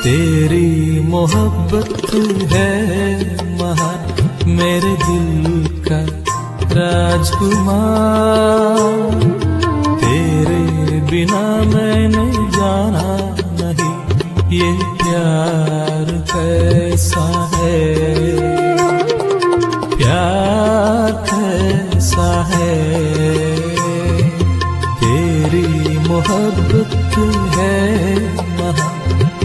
तेरी मोहब्बत है महान, मेरे दिल का राजकुमार। तेरे बिना मैंने जाना नहीं ये प्यार कैसा है, प्यार कैसा है। तेरी मोहब्बत है महान,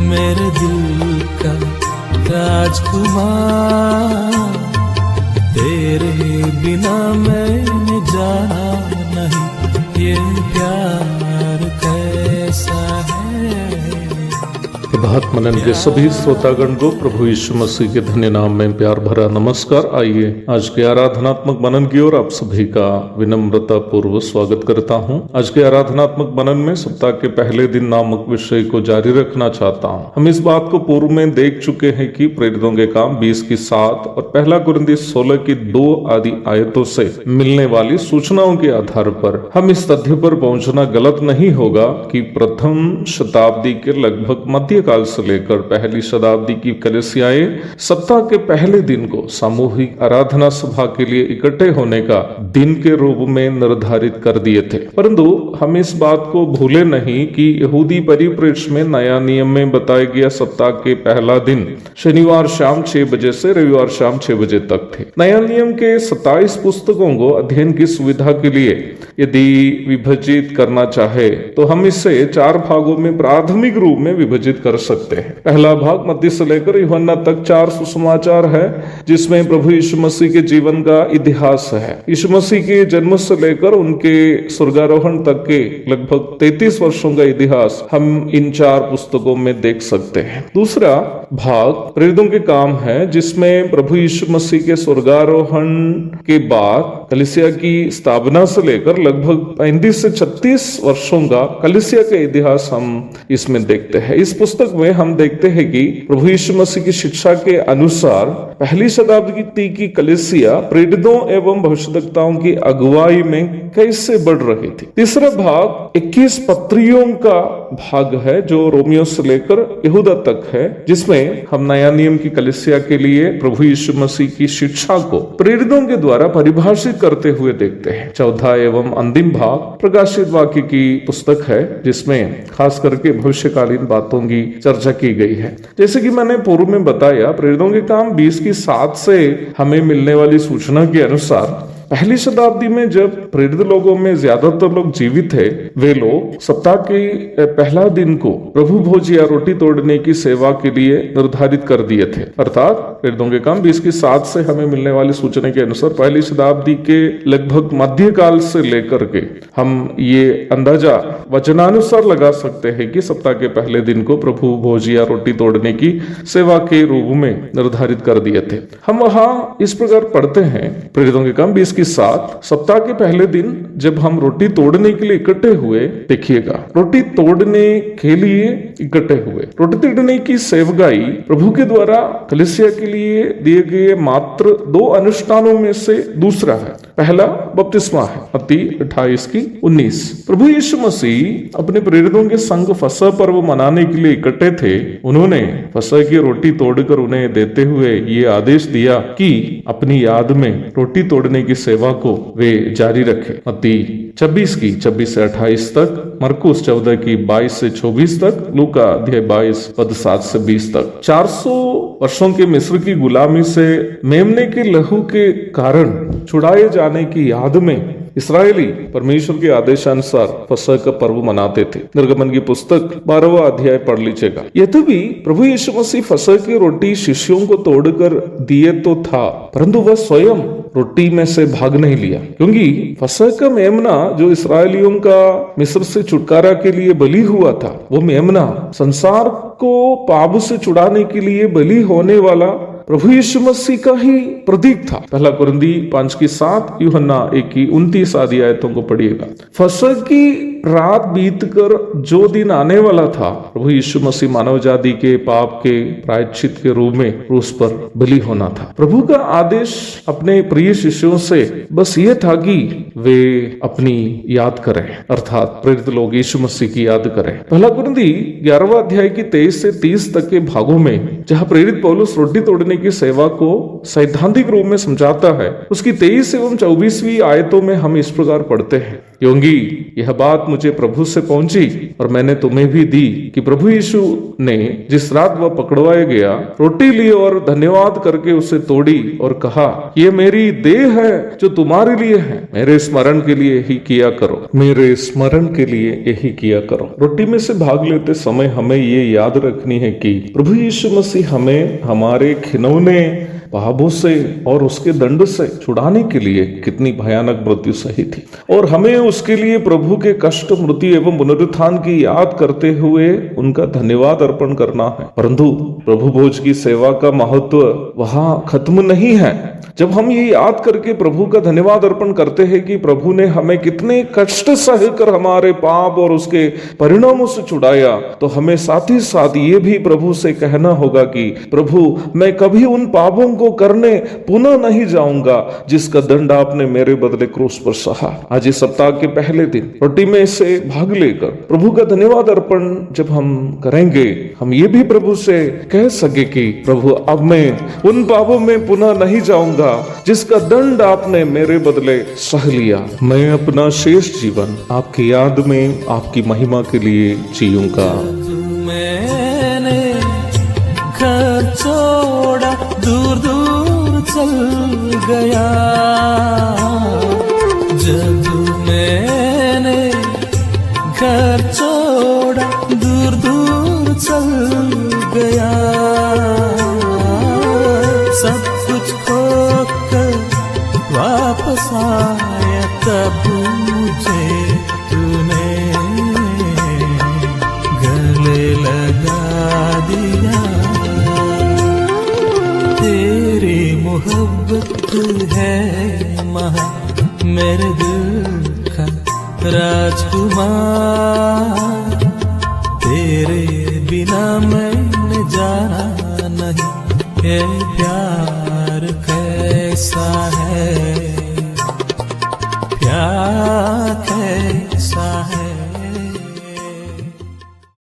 मेरे दिल का राजकुमार। तेरे बिना मैंने जाना नहीं ये प्यार कैसा है। प्रभात मनन के सभी श्रोतागण को प्रभु यीशु मसीह के धन्य नाम में प्यार भरा नमस्कार। आइए आज के आराधनात्मक मनन की ओर आप सभी का विनम्रता पूर्व स्वागत करता हूं। आज के आराधनात्मक मनन में सप्ताह के पहले दिन नामक विषय को जारी रखना चाहता हूं। हम इस बात को पूर्व में देख चुके हैं कि प्रेरितों के काम 20 की 7 और 1 कुरिन्थी 16 की 2 आदि आयतों से मिलने वाली सूचनाओं के आधार पर हम इस तथ्य पर पहुंचना गलत नहीं होगा कि प्रथम शताब्दी के लगभग मध्य काल से लेकर पहली शताब्दी की कलीसियाएं सप्ताह के पहले दिन को सामूहिक आराधना सभा के लिए इकट्ठे होने का दिन के रूप में निर्धारित कर दिए थे। परंतु हम इस बात को भूले नहीं कि यहूदी परिप्रेक्ष्य में नया नियम में बताया गया सप्ताह के पहला दिन शनिवार शाम 6 बजे से रविवार शाम 6 बजे तक थे। नया नियम के 27 पुस्तकों को अध्ययन की सुविधा के लिए यदि विभाजित करना चाहे तो हम इसे 4 भागों में प्राथमिक रूप में विभाजित कर सकते हैं। पहला भाग मत्ती से लेकर यूहन्ना तक 4 सुसमाचार है, जिसमें प्रभु यीशु मसीह के जीवन का इतिहास है। यीशु मसीह के जन्म से लेकर उनके स्वर्गारोहण तक के लगभग 33 वर्षों का इतिहास हम इन 4 पुस्तकों में देख सकते हैं। दूसरा भाग प्रेरितों के काम है, जिसमें प्रभु यीशु मसीह के स्वर्गारोहण के बाद कलीसिया की स्थापना से लेकर लगभग 35 से 36 वर्षों का कलीसिया का इतिहास हम इसमें देखते हैं। इस पुस्तक में हम देखते हैं कि प्रभु यीशु मसीह की शिक्षा के अनुसार पहली शताब्दी की कलीसिया प्रेरितों एवं भविष्यद्वक्ताओं की अगुवाई में कैसे बढ़ रही थी। तीसरा भाग 21 पत्रियों का भाग है, जो रोमियो से लेकर यहूदा तक है, जिसमें हम नया नियम की कलीसिया के लिए प्रभु यीशु मसीह की शिक्षा को प्रेरितों के द्वारा परिभाषित करते हुए देखते हैं। चौथा एवं अंतिम भाग प्रकाशित वाक्य की पुस्तक है, जिसमें खास करके भविष्यकालीन बातों की चर्चा की गई है। जैसे कि मैंने पूर्व में बताया, प्रेरितों के काम 20 की 7 से हमें मिलने वाली सूचना के अनुसार पहली शताब्दी में जब प्रेरित लोगों में ज्यादातर लोग जीवित थे, वे लोग सप्ताह के पहला दिन को प्रभु भोज या रोटी तोड़ने की सेवा के लिए निर्धारित कर दिए थे। अर्थात प्रेरितों के काम 20 की 7 से हमें मिलने वाली सूचना के अनुसार पहली शताब्दी के लगभग मध्यकाल से लेकर के हम ये अंदाजा वचनानुसार लगा सकते हैं कि सप्ताह के पहले दिन को प्रभु भोज या रोटी तोड़ने की सेवा के रूप में निर्धारित कर दिए थे। हम वहां इस प्रकार पढ़ते हैं, प्रेरितों के काम 20 की 7 सप्ताह के पहले दिन जब हम रोटी तोड़ने के लिए इकट्ठे हुए, देखिएगा रोटी तोड़ने के लिए इकट्ठे हुए। रोटी तोड़ने की सेवकाई प्रभु के द्वारा कलीसिया के लिए दिए गए मात्र 2 अनुष्ठानों में से दूसरा है। पहला बपतिस्मा है, मत्ती 28 की 19। प्रभु यीशु मसीह अपने प्रेरितों के संग फसह पर्व मनाने के लिए इकट्ठे थे। उन्होंने फसह की रोटी तोड़कर उन्हें देते हुए ये आदेश दिया कि अपनी याद में रोटी तोड़ने की सेवा को वे जारी रखें। मत्ती 26 की 26 से 28 तक, मरकुस 14 की 22 से 24 तक, लूका अध्याय 22 पद 7 से 20 तक। 400 वर्षों के मिस्र की गुलामी से मेमने के लहू के कारण छुड़ाए जाने की याद में इस्राएली परमेश्वर के आदेशानुसार फसह का पर्व मनाते थे। निर्गमन की पुस्तक 12वां अध्याय पढ़ लीजिएगा। यद्यपि प्रभु यीशु मसीह फसह की रोटी शिष्यों को तोड़कर दिए तो था, परंतु वह स्वयं रोटी में से भाग नहीं लिया, क्योंकि फसह का मेमना जो इस्राएलियों का मिस्र से छुटकारा के लिए बलि हुआ था, वो मेमना संसार को पाप से छुड़ाने के लिए बलि होने वाला प्रभु यीशु मसीह का ही प्रतीक था। 1 कुरिन्थी 5 की 7, यूहन्ना 1 की 29 आदि आयतों को पढ़िएगा। फसह की रात बीतकर जो दिन आने वाला था, प्रभु यीशु मसीह मानव जाति के पाप के प्रायश्चित के रूप में क्रूस पर बलि होना था। प्रभु का आदेश अपने प्रिय शिष्यों से बस ये था कि वे अपनी याद करें, अर्थात प्रेरित लोग यीशु मसीह की याद करें। पहला कुरिन्थी 11वां अध्याय की 23 से 30 तक के भागों में जहां प्रेरित पौलुस रोटी तोड़ने की सेवा को सैद्धांतिक रूप में समझाता है, उसकी 23 एवं 24वीं आयतों में हम इस प्रकार पढ़ते हैं, क्योंकि यह बात मुझे प्रभु से पहुंची और मैंने तुम्हें भी दी कि प्रभु यीशु ने जिस रात वह पकड़वाया गया रोटी ली और धन्यवाद करके उसे तोड़ी और कहा, ये मेरी देह है जो तुम्हारे लिए है, मेरे स्मरण के लिए ही किया करो, मेरे स्मरण के लिए यही किया करो। रोटी में से भाग लेते समय हमें ये याद रखनी है कि प्रभु यीशु मसीह हमें हमारे घिनौने पापों से और उसके दंड से छुड़ाने के लिए कितनी भयानक मृत्यु सही थी, और हमें उसके लिए प्रभु के कष्ट, मृत्यु एवं पुनरुत्थान की याद करते हुए उनका धन्यवाद अर्पण करना है। परंतु प्रभु भोज की सेवा का महत्व वहां खत्म नहीं है। जब हम ये याद करके प्रभु का धन्यवाद अर्पण करते हैं कि प्रभु ने हमें कितने कष्ट सहकर हमारे पाप और उसके परिणामों से छुड़ाया, तो हमें साथ ही साथ ये भी प्रभु से कहना होगा कि प्रभु, मैं कभी उन पापों को करने पुनः नहीं जाऊंगा जिसका दंड आपने मेरे बदले क्रूस पर सहा। आज इस सप्ताह के पहले दिन रोटी में से भाग लेकर प्रभु का धन्यवाद अर्पण जब हम करेंगे, हम ये भी प्रभु से कह सके कि प्रभु, अब मैं उन पापों में पुनः नहीं जाऊंगा जिसका दंड आपने मेरे बदले सह लिया। मैं अपना शेष जीवन आपकी याद में आपकी महिमा के लिए जीऊंगा। मैंने घर छोड़ा, दूर दूर चल गया, जब मैंने घर छोड़ा, दूर दूर चल गया, सब कुछ खोकर वापस आया, तब मुझे तूने गले लगा दिया। तेरी मोहब्बत है महा, मेरे दिल का राजकुमार, तेरे बिना मैंने जाना नहीं, ये प्यार कैसा है।